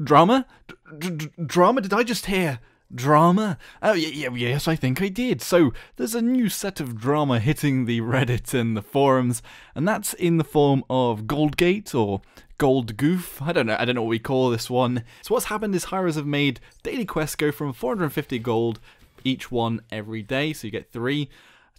Drama? Drama? Did I just hear drama? Oh, yes, I think I did. So, there's a new set of drama hitting the Reddit and the forums, and that's in the form of Goldgate, or Gold Goof. I don't know what we call this one. So what's happened is Hyras have made daily quests go from 450 gold each one every day, so you get 3,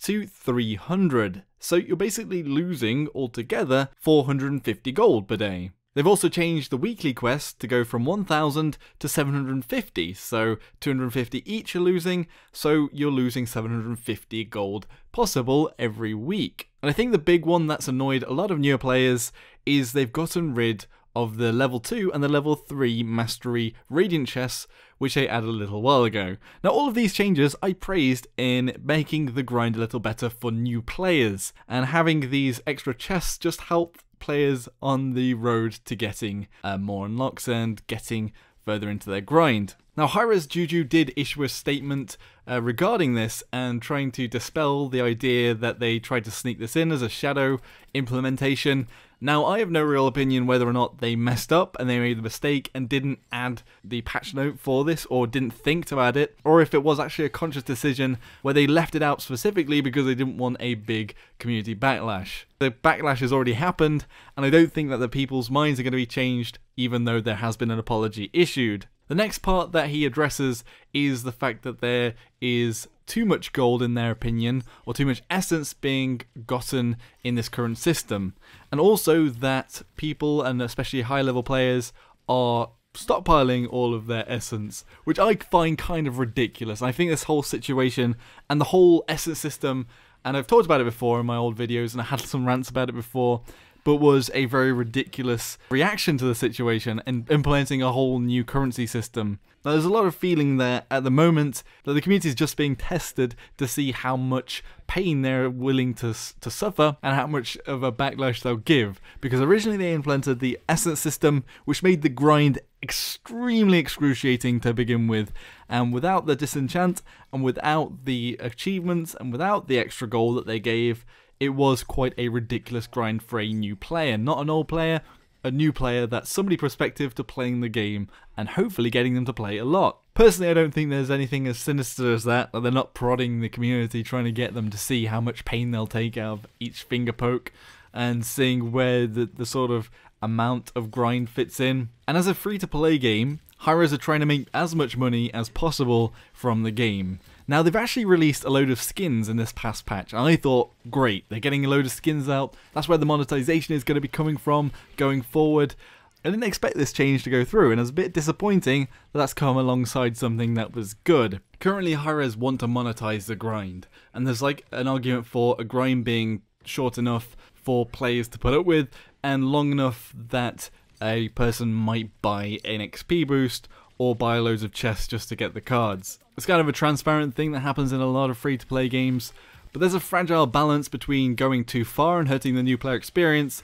to 300. So you're basically losing altogether 450 gold per day. They've also changed the weekly quest to go from 1,000 to 750, so 250 each you're losing, so you're losing 750 gold possible every week. And I think the big one that's annoyed a lot of newer players is they've gotten rid of the level 2 and the level 3 mastery radiant chests, which they added a little while ago. Now all of these changes I praised in making the grind a little better for new players, and having these extra chests just help players on the road to getting more unlocks and getting further into their grind. Now Hyras Juju did issue a statement regarding this and trying to dispel the idea that they tried to sneak this in as a shadow implementation. Now I have no real opinion whether or not they messed up and they made a mistake and didn't add the patch note for this, or didn't think to add it, or if it was actually a conscious decision where they left it out specifically because they didn't want a big community backlash. The backlash has already happened, and I don't think that the people's minds are going to be changed even though there has been an apology issued. The next part that he addresses is the fact that there is too much gold in their opinion, or too much essence being gotten in this current system, and also that people, and especially high level players, are stockpiling all of their essence, which I find kind of ridiculous. I think this whole situation and the whole essence system, and I've talked about it before in my old videos and I had some rants about it before, but was a very ridiculous reaction to the situation and implementing a whole new currency system. Now, there's a lot of feeling there at the moment that the community is just being tested to see how much pain they're willing to suffer and how much of a backlash they'll give, because originally they implemented the essence system, which made the grind extremely excruciating to begin with, and without the disenchant and without the achievements and without the extra gold that they gave, it was quite a ridiculous grind for a new player. Not an old player, a new player that's somebody prospective to playing the game and hopefully getting them to play a lot. Personally, I don't think there's anything as sinister as that they're not prodding the community, trying to get them to see how much pain they'll take out of each finger poke and seeing where the sort of amount of grind fits in. And as a free-to-play game, Hyras are trying to make as much money as possible from the game. Now, they've actually released a load of skins in this past patch, and I thought, great, they're getting a load of skins out, that's where the monetization is going to be coming from going forward. I didn't expect this change to go through, and it was a bit disappointing that that's come alongside something that was good. Currently, Hyras want to monetize the grind, and there's like an argument for a grind being short enough for players to put up with, and long enough that a person might buy an XP boost or buy loads of chests just to get the cards. It's kind of a transparent thing that happens in a lot of free-to-play games, but there's a fragile balance between going too far and hurting the new player experience,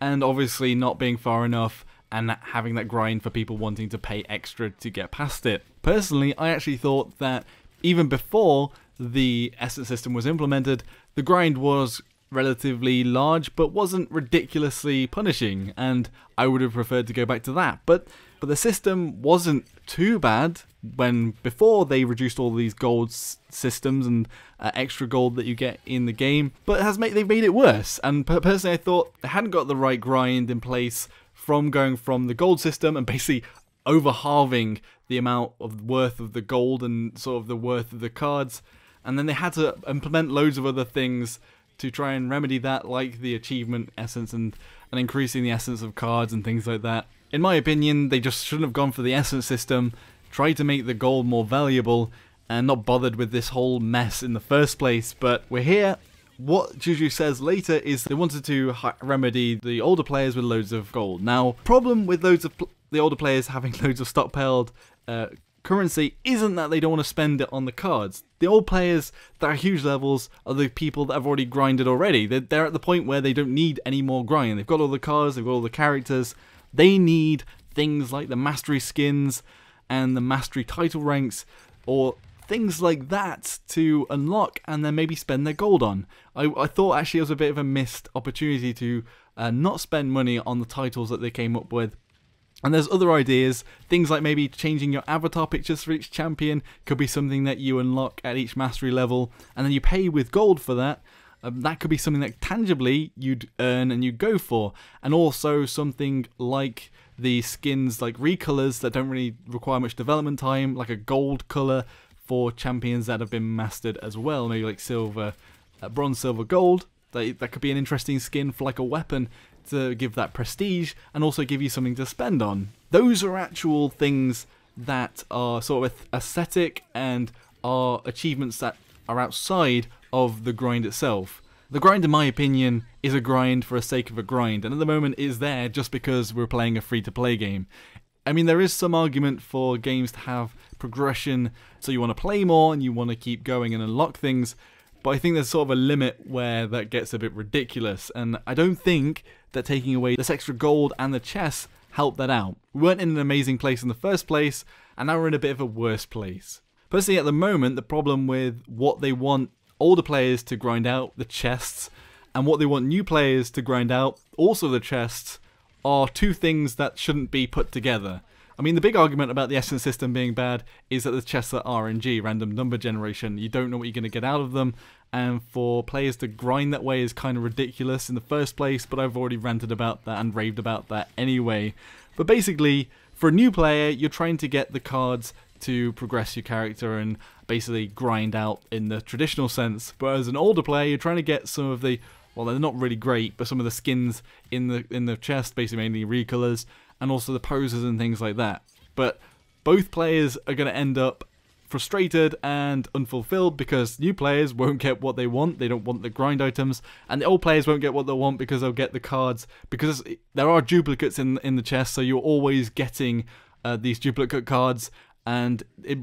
and obviously not being far enough and having that grind for people wanting to pay extra to get past it. Personally, I actually thought that even before the essence system was implemented, the grind was relatively large but wasn't ridiculously punishing, and I would have preferred to go back to that. But the system wasn't too bad when before they reduced all these gold systems and extra gold that you get in the game, but they've made it worse. And personally, I thought they hadn't got the right grind in place from going from the gold system and basically over-halving the amount of worth of the gold and sort of the worth of the cards, and then they had to implement loads of other things to try and remedy that, like the achievement essence and increasing the essence of cards and things like that. In my opinion, they just shouldn't have gone for the essence system, tried to make the gold more valuable, and not bothered with this whole mess in the first place. But we're here. What Juju says later is they wanted to remedy the older players with loads of gold. Now, problem with loads of the older players having loads of stockpiled currency isn't that they don't want to spend it on the cards. The old players that are huge levels are the people that have already grinded already. They're at the point where they don't need any more grind. They've got all the cards, they've got all the characters. They need things like the mastery skins and the mastery title ranks, or things like that to unlock and then maybe spend their gold on. I thought actually it was a bit of a missed opportunity to not spend money on the titles that they came up with And there's other ideas, things like maybe changing your avatar pictures for each champion could be something that you unlock at each mastery level, and then you pay with gold for that. That could be something that tangibly you'd earn and you'd go for. And also something like the skins like recolors that don't really require much development time, like a gold color for champions that have been mastered as well, maybe like silver, bronze, silver, gold. That could be an interesting skin for like a weapon to give that prestige and also give you something to spend on. Those are actual things that are sort of aesthetic and are achievements that are outside of the grind itself. The grind, in my opinion, is a grind for the sake of a grind, and at the moment is there just because we're playing a free-to-play game. I mean, there is some argument for games to have progression, so you want to play more and you want to keep going and unlock things, but I think there's sort of a limit where that gets a bit ridiculous, and I don't think that taking away this extra gold and the chests help that out. We weren't in an amazing place in the first place, and now we're in a bit of a worse place. Personally, at the moment, the problem with what they want older players to grind out, the chests, and what they want new players to grind out, also the chests, are two things that shouldn't be put together. I mean, the big argument about the essence system being bad is that the chests are RNG, random number generation. You don't know what you're going to get out of them, and for players to grind that way is kind of ridiculous in the first place, but I've already ranted about that and raved about that anyway. But basically, for a new player, you're trying to get the cards to progress your character and basically grind out in the traditional sense, but as an older player, you're trying to get some of the, well, they're not really great, but some of the skins in the chest, basically mainly recolors, and also the poses and things like that. But both players are going to end up frustrated and unfulfilled because new players won't get what they want. They don't want the grind items, and the old players won't get what they want because they'll get the cards, because there are duplicates in the chest, so you're always getting these duplicate cards, and it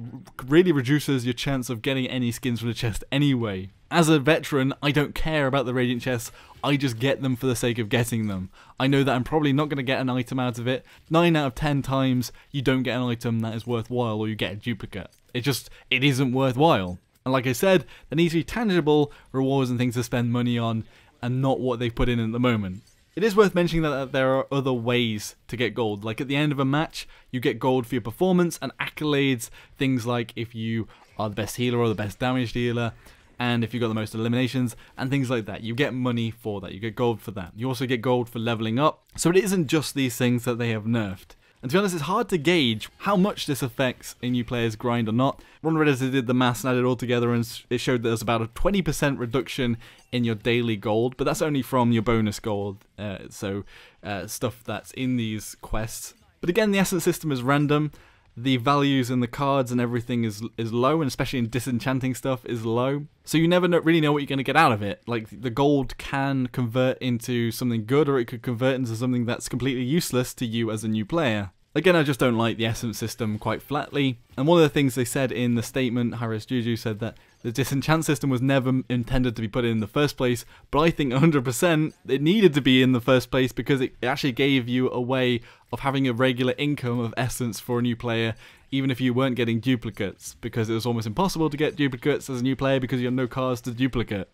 really reduces your chance of getting any skins from the chest anyway. As a veteran, I don't care about the Radiant chests, I just get them for the sake of getting them. I know that I'm probably not going to get an item out of it. 9 out of 10 times, you don't get an item that is worthwhile, or you get a duplicate. It isn't worthwhile. And like I said, there needs to be tangible rewards and things to spend money on, and not what they've put in at the moment. It is worth mentioning that there are other ways to get gold. Like at the end of a match, you get gold for your performance and accolades, things like if you are the best healer or the best damage dealer, and if you got the most eliminations, and things like that. You get money for that, you get gold for that. You also get gold for leveling up, so it isn't just these things that they have nerfed. And to be honest, it's hard to gauge how much this affects a new player's grind or not. One Redditor did the maths and added it all together, and it showed that there's about a 20% reduction in your daily gold, but that's only from your bonus gold, stuff that's in these quests. But again, the essence system is random. The values in the cards and everything is low, and especially in disenchanting stuff is low. So you never really know what you're going to get out of it. Like, the gold can convert into something good, or it could convert into something that's completely useless to you as a new player. Again, I just don't like the essence system quite flatly. And one of the things they said in the statement, Harris Juju said that the disenchant system was never intended to be put in the first place, but I think 100% it needed to be in the first place because it actually gave you a way of having a regular income of essence for a new player, even if you weren't getting duplicates, because it was almost impossible to get duplicates as a new player because you had no cards to duplicate.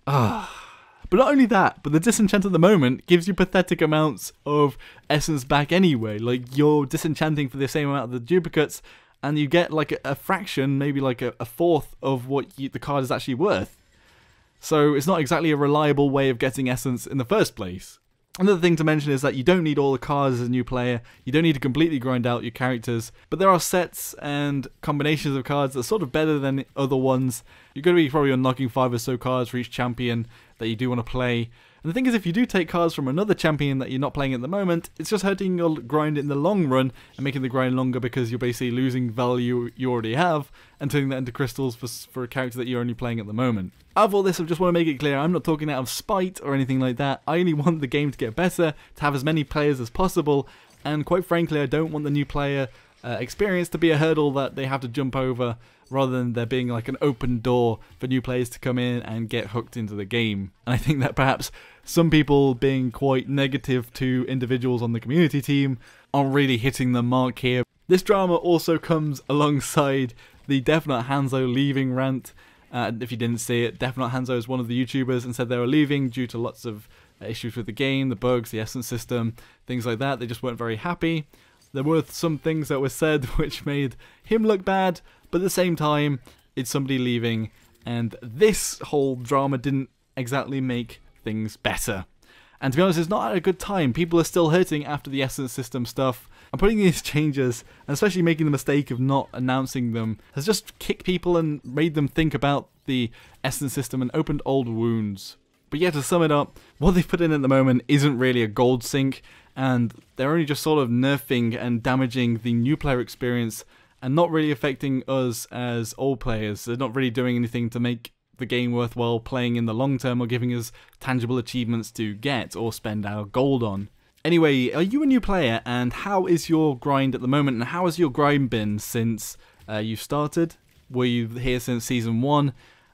But not only that, but the disenchant at the moment gives you pathetic amounts of essence back anyway. Like, you're disenchanting for the same amount of the duplicates, and you get like a fraction, maybe like a fourth of what the card is actually worth. So it's not exactly a reliable way of getting essence in the first place. Another thing to mention is that you don't need all the cards as a new player, you don't need to completely grind out your characters, but there are sets and combinations of cards that are sort of better than other ones. You're going to be probably unlocking 5 or so cards for each champion that you do want to play. And the thing is, if you do take cards from another champion that you're not playing at the moment, it's just hurting your grind in the long run and making the grind longer because you're basically losing value you already have and turning that into crystals for a character that you're only playing at the moment. Out of all this, I just want to make it clear, I'm not talking out of spite or anything like that. I only want the game to get better, to have as many players as possible, and quite frankly, I don't want the new player experience to be a hurdle that they have to jump over, rather than there being like an open door for new players to come in and get hooked into the game. And I think that perhaps some people being quite negative to individuals on the community team aren't really hitting the mark here. This drama also comes alongside the Definite Hanzo leaving rant. If you didn't see it, Definite Hanzo is one of the YouTubers and said they were leaving due to lots of issues with the game, the bugs, the essence system, things like that. They just weren't very happy. There were some things that were said which made him look bad, but at the same time, it's somebody leaving, and this whole drama didn't exactly make things better. And to be honest, it's not at a good time. People are still hurting after the essence system stuff. And putting these changes, and especially making the mistake of not announcing them, has just kicked people and made them think about the essence system and opened old wounds. But yeah, to sum it up, what they've put in at the moment isn't really a gold sink, and they're only just sort of nerfing and damaging the new player experience and not really affecting us as old players. They're not really doing anything to make the game worthwhile playing in the long term or giving us tangible achievements to get or spend our gold on. Anyway, are you a new player, and how is your grind at the moment, and how has your grind been since you started? Were you here since Season 1?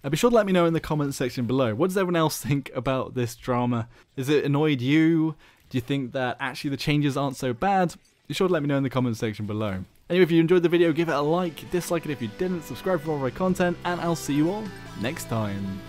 Be sure to let me know in the comments section below. What does everyone else think about this drama? Has it annoyed you? Do you think that actually the changes aren't so bad? Be sure to let me know in the comments section below. Anyway, if you enjoyed the video, give it a like, dislike it if you didn't, subscribe for more of my content, and I'll see you all next time.